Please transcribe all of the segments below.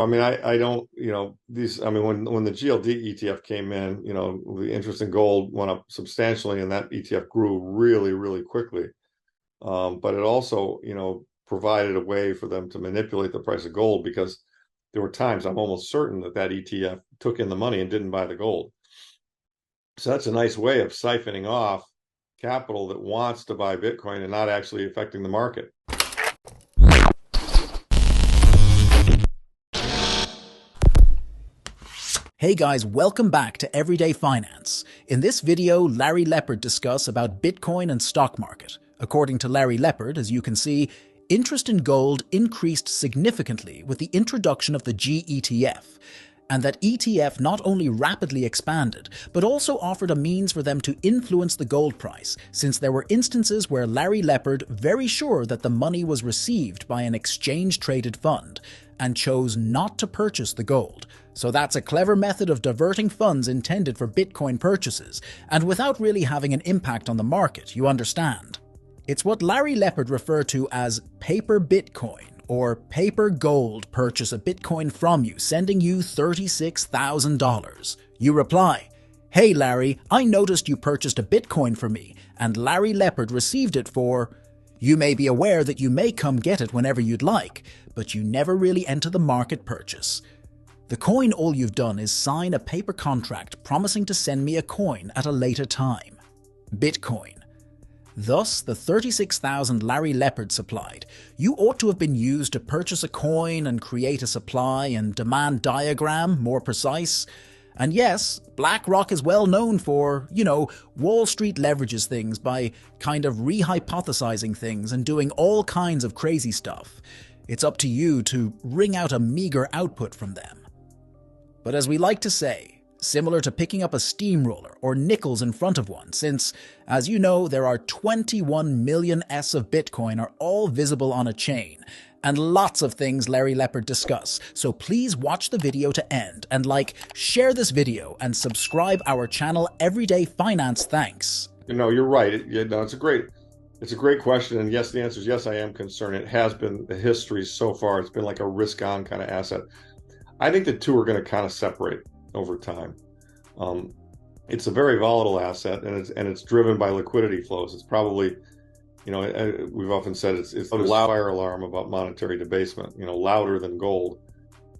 I mean, I don't, I mean, when the GLD ETF came in, the interest in gold went up substantially and that ETF grew really, really quickly. But it also, provided a way for them to manipulate the price of gold because there were times I'm almost certain that that ETF took in the money and didn't buy the gold. So that's a nice way of siphoning off capital that wants to buy Bitcoin and not actually affecting the market. Hey guys, welcome back to Everyday Finance. In this video, Larry Lepard discuss about Bitcoin and stock market. According to Larry Lepard, as you can see, interest in gold increased significantly with the introduction of the GETF, and that ETF not only rapidly expanded, but also offered a means for them to influence the gold price, since there were instances where Larry Lepard, very sure that the money was received by an exchange-traded fund, and chose not to purchase the gold. So that's a clever method of diverting funds intended for Bitcoin purchases, and without really having an impact on the market, you understand. It's what Larry Lepard referred to as paper Bitcoin, or paper gold purchase a Bitcoin from you, sending you $36,000. You reply, "Hey Larry, I noticed you purchased a Bitcoin for me, and Larry Lepard received it for..." You may be aware that you may come get it whenever you'd like, but you never really enter the market purchase. The coin, all you've done is sign a paper contract promising to send me a coin at a later time. Bitcoin. Thus, the 36,000 Larry Lepard supplied, you ought to have been used to purchase a coin and create a supply and demand diagram, more precise. And yes, BlackRock is well known for, Wall Street leverages things by kind of rehypothesizing things and doing all kinds of crazy stuff. It's up to you to wring out a meager output from them. But as we like to say, similar to picking up a steamroller or nickels in front of one, since, as you know, there are 21 million S of Bitcoin are all visible on a chain, and lots of things Larry Lepard discuss, so please watch the video to end, and share this video, and subscribe our channel Everyday Finance. Thanks. You're right. It's a great question, and yes, the answer is yes, I am concerned. It has been the history so far. It's been like a risk-on kind of asset. I think the two are going to kind of separate over time. It's a very volatile asset, and it's driven by liquidity flows. It's probably, we've often said it's a loud fire alarm about monetary debasement. Louder than gold.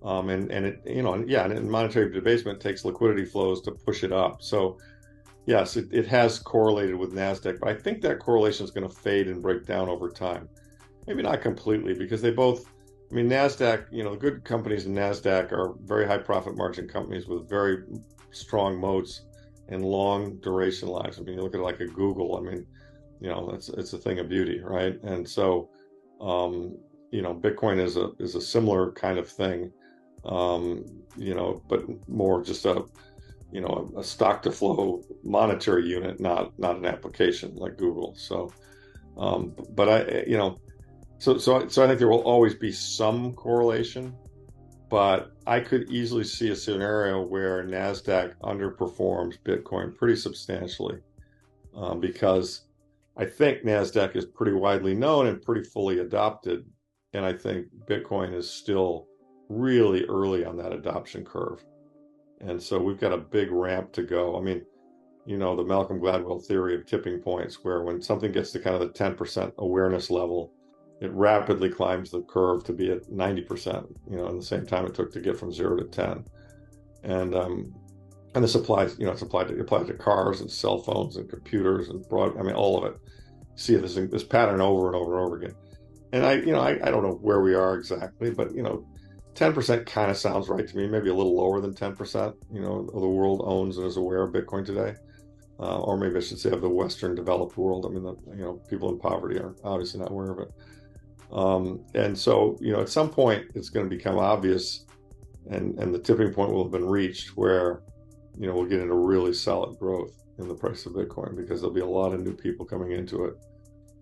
And monetary debasement takes liquidity flows to push it up. So, yes, it has correlated with Nasdaq, but I think that correlation is going to fade and break down over time. Maybe not completely, because they both. I mean, Nasdaq, the good companies in Nasdaq are very high profit margin companies with very strong moats and long duration lives. I mean, you look at it like a Google. I mean, it's a thing of beauty, right? And so, Bitcoin is a similar kind of thing, but more just a stock to flow monetary unit, not an application like Google. So, So I think there will always be some correlation, but I could easily see a scenario where Nasdaq underperforms Bitcoin pretty substantially, because I think Nasdaq is pretty widely known and pretty fully adopted, and I think Bitcoin is still really early on that adoption curve, and so we've got a big ramp to go. I mean, the Malcolm Gladwell theory of tipping points, where when something gets to kind of the 10% awareness level, it rapidly climbs the curve to be at 90%, in the same time it took to get from 0 to 10. And this applies, it applies to cars and cell phones and computers and all of it. See this pattern over and over and over again. And I don't know where we are exactly, but 10% kind of sounds right to me, maybe a little lower than 10%, of the world owns and is aware of Bitcoin today. Or maybe I should say of the Western developed world. I mean, people in poverty are obviously not aware of it. And so, at some point it's going to become obvious and the tipping point will have been reached where, we'll get into really solid growth in the price of Bitcoin because there'll be a lot of new people coming into it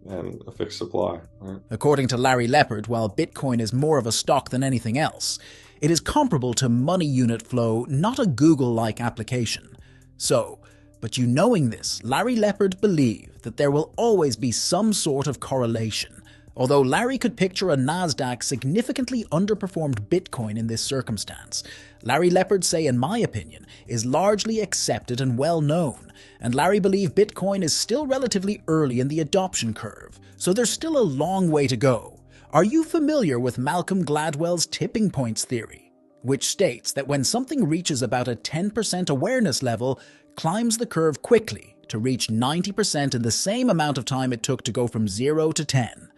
and a fixed supply. Right? According to Larry Lepard, while Bitcoin is more of a stock than anything else, it is comparable to money unit flow, not a Google-like application. So, but knowing this, Larry Lepard believed that there will always be some sort of correlation, Although Larry could picture a Nasdaq significantly underperformed Bitcoin in this circumstance, Larry Lepard say, in my opinion, is largely accepted and well known, and Larry believe Bitcoin is still relatively early in the adoption curve, so there's still a long way to go. Are you familiar with Malcolm Gladwell's tipping points theory, which states that when something reaches about a 10% awareness level, climbs the curve quickly to reach 90% in the same amount of time it took to go from 0 to 10?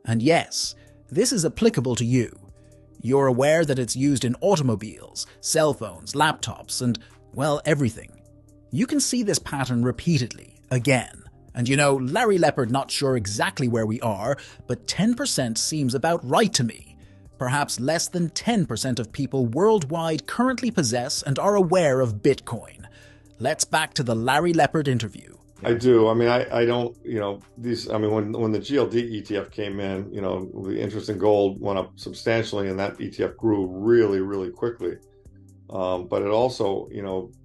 And yes, this is applicable to you. You're aware that it's used in automobiles, cell phones, laptops, and, well, everything. You can see this pattern repeatedly, again. And you know, Larry Lepard not sure exactly where we are, but 10% seems about right to me. Perhaps less than 10% of people worldwide currently possess and are aware of Bitcoin. Let's back to the Larry Lepard interview. I do. I mean, I don't, these, I mean, when the GLD ETF came in, the interest in gold went up substantially and that ETF grew really, really quickly. But it also,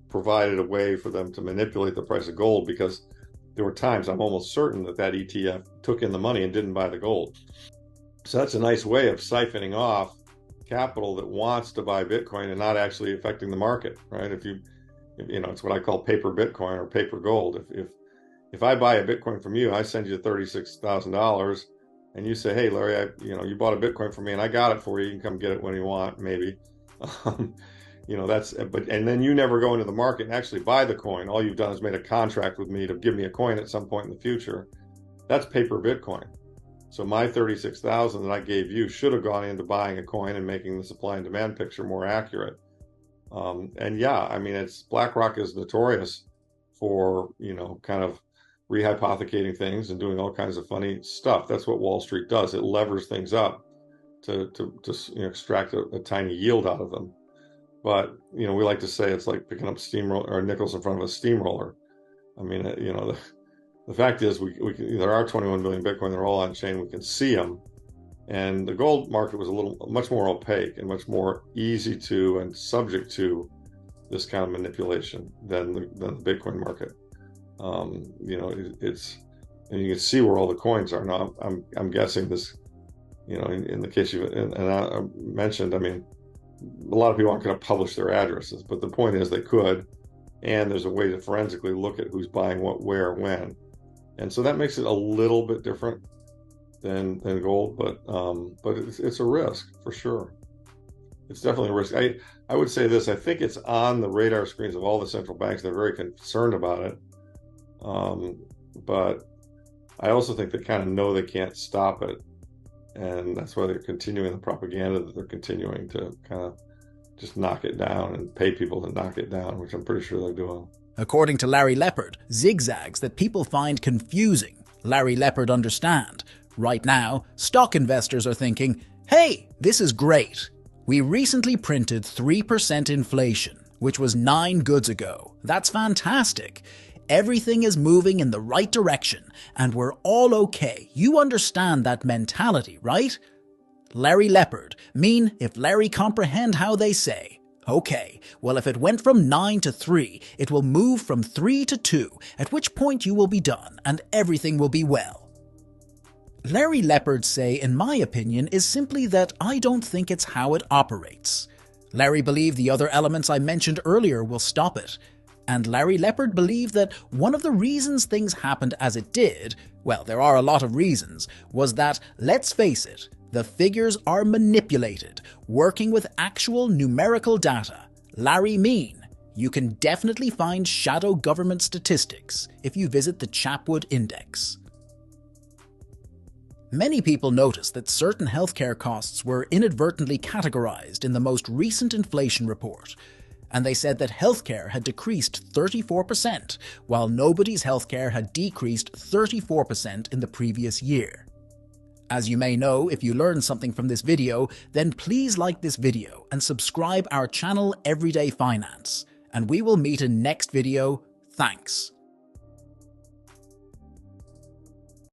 provided a way for them to manipulate the price of gold, because there were times I'm almost certain that ETF took in the money and didn't buy the gold. So that's a nice way of siphoning off capital that wants to buy Bitcoin and not actually affecting the market, right? It's what I call paper Bitcoin or paper gold. If I buy a Bitcoin from you, I send you $36,000, and you say, "Hey, Larry, you bought a Bitcoin from me, and I got it for you. You can come get it when you want, maybe." And then you never go into the market and actually buy the coin. All you've done is made a contract with me to give me a coin at some point in the future. That's paper Bitcoin. So my 36,000 that I gave you should have gone into buying a coin and making the supply and demand picture more accurate. And yeah, I mean, BlackRock is notorious for, kind of rehypothecating things and doing all kinds of funny stuff. That's what Wall Street does. It levers things up to extract a tiny yield out of them. But, we like to say it's like picking up steamroller or nickels in front of a steamroller. I mean, the fact is there are 21 billion Bitcoin. They're all on chain. We can see them. And the gold market was much more opaque and much more easy to and subject to this kind of manipulation than the Bitcoin market. It's, and you can see where all the coins are. Now, I'm guessing this, in the case and I mentioned, I mean, a lot of people aren't going to publish their addresses, but the point is they could, and there's a way to forensically look at who's buying what, where, when. And so that makes it a little bit different than gold, but it's a risk for sure. It's definitely a risk. I would say this, I think it's on the radar screens of all the central banks. They're very concerned about it. But I also think they kind of know they can't stop it. And that's why they're continuing the propaganda that they're continuing to kind of just knock it down and pay people to knock it down, which I'm pretty sure they're doing. According to Larry Lepard, zigzags that people find confusing, Larry Lepard understand. Right now, stock investors are thinking, hey, this is great. We recently printed 3% inflation, which was 9 goods ago. That's fantastic. Everything is moving in the right direction, and we're all okay. You understand that mentality, right? Larry Lepard, mean if Larry comprehend how they say. Okay, well if it went from 9 to 3, it will move from 3 to 2, at which point you will be done, and everything will be well. Larry Lepard say, in my opinion, is simply that I don't think it's how it operates. Larry believed the other elements I mentioned earlier will stop it. And Larry Lepard believed that one of the reasons things happened as it did, well, there are a lot of reasons, was that, let's face it, the figures are manipulated, working with actual numerical data. Larry mean, you can definitely find shadow government statistics if you visit the Chapwood Index. Many people noticed that certain healthcare costs were inadvertently categorized in the most recent inflation report, and they said that healthcare had decreased 34%, while nobody's healthcare had decreased 34% in the previous year. As you may know, if you learned something from this video, then please like this video and subscribe our channel Everyday Finance, and we will meet in next video. Thanks.